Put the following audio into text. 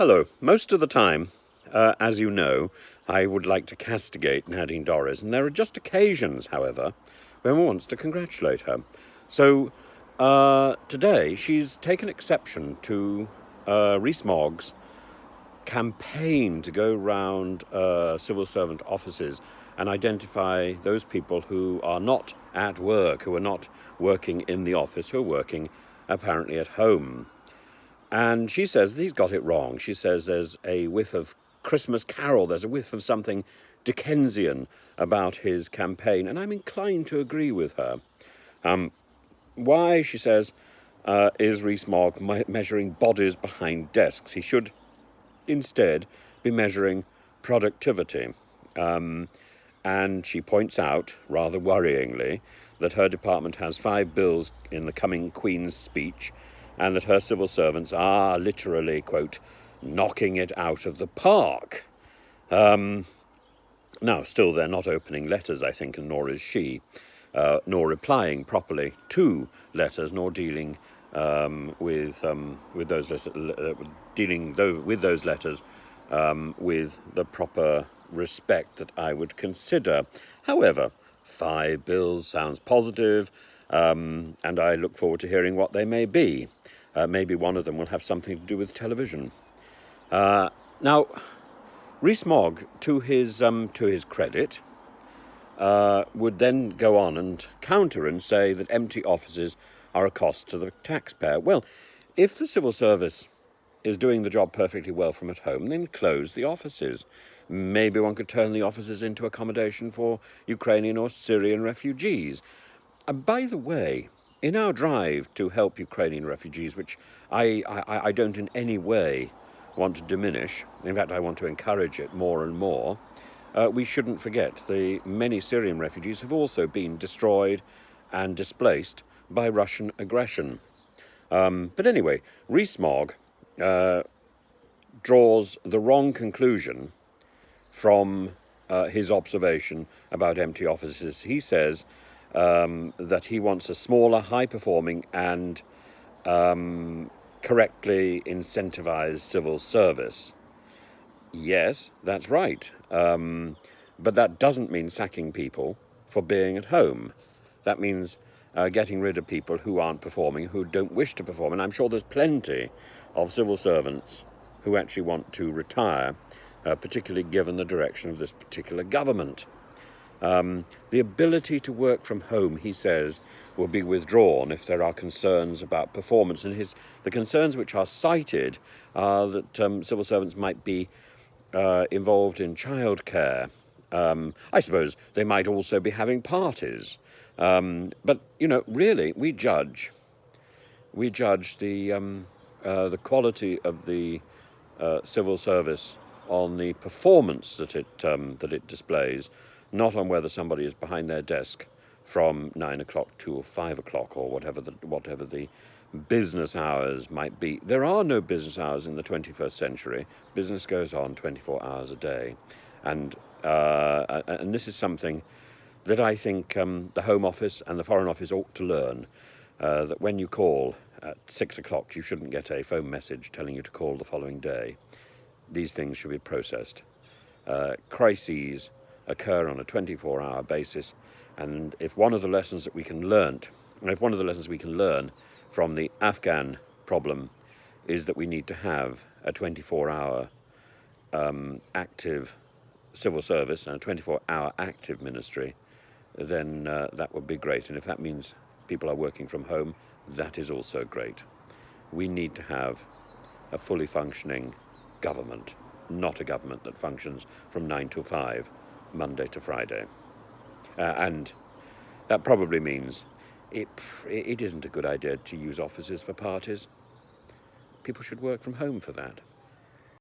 Hello. Most of the time, as you know, I would like to castigate Nadine Dorries, and there are just occasions, however, when one wants to congratulate her. So today she's taken exception to Rees Mogg's campaign to go round civil servant offices and identify those people who are not at work, who are not working in the office, who are working apparently at home. And she says that he's got it wrong. She says there's a whiff of Christmas Carol, there's a whiff of something Dickensian about his campaign, and I'm inclined to agree with her. Why, she says, is Rees Mogg measuring bodies behind desks? He should instead be measuring productivity. And she points out, rather worryingly, that her department has 5 bills in the coming Queen's speech, and that her civil servants are literally, quote, knocking it out of the park. Now, still, they're not opening letters, I think, and nor is she, nor replying properly to letters, nor dealing with those letters with the proper respect that I would consider. However, 5 bills sounds positive, and I look forward to hearing what they may be. Maybe one of them will have something to do with television. Now, Rees Mogg, to his credit, would then go on and counter and say that empty offices are a cost to the taxpayer. Well, if the civil service is doing the job perfectly well from at home, then close the offices. Maybe one could turn the offices into accommodation for Ukrainian or Syrian refugees. By the way, in our drive to help Ukrainian refugees, which I don't in any way want to diminish, in fact I want to encourage it more and more, we shouldn't forget the many Syrian refugees have also been destroyed and displaced by Russian aggression. But anyway, Rees Mogg draws the wrong conclusion from his observation about empty offices. He says that he wants a smaller, high-performing and correctly incentivized civil service. Yes, that's right. But that doesn't mean sacking people for being at home. That means getting rid of people who aren't performing, who don't wish to perform. And I'm sure there's plenty of civil servants who actually want to retire, particularly given the direction of this particular government. The ability to work from home, he says, will be withdrawn if there are concerns about performance. And the concerns which are cited are that civil servants might be involved in childcare. I suppose they might also be having parties. But, really, we judge the quality of the civil service on the performance that it displays, not on whether somebody is behind their desk from 9 o'clock to 5 o'clock or whatever the business hours might be. There are no business hours in the 21st century. Business goes on 24 hours a day. And this is something that I think the Home Office and the Foreign Office ought to learn, that when you call at 6 o'clock, you shouldn't get a phone message telling you to call the following day. These things should be processed. Crises occur on a 24-hour basis, and if one of the lessons we can learn from the Afghan problem is that we need to have a 24-hour active civil service and a 24-hour active ministry, then that would be great. And if that means people are working from home, that is also great. We need to have a fully functioning government, not a government that functions from 9 to 5, Monday to Friday. And that probably means it isn't a good idea to use offices for parties. People should work from home for that.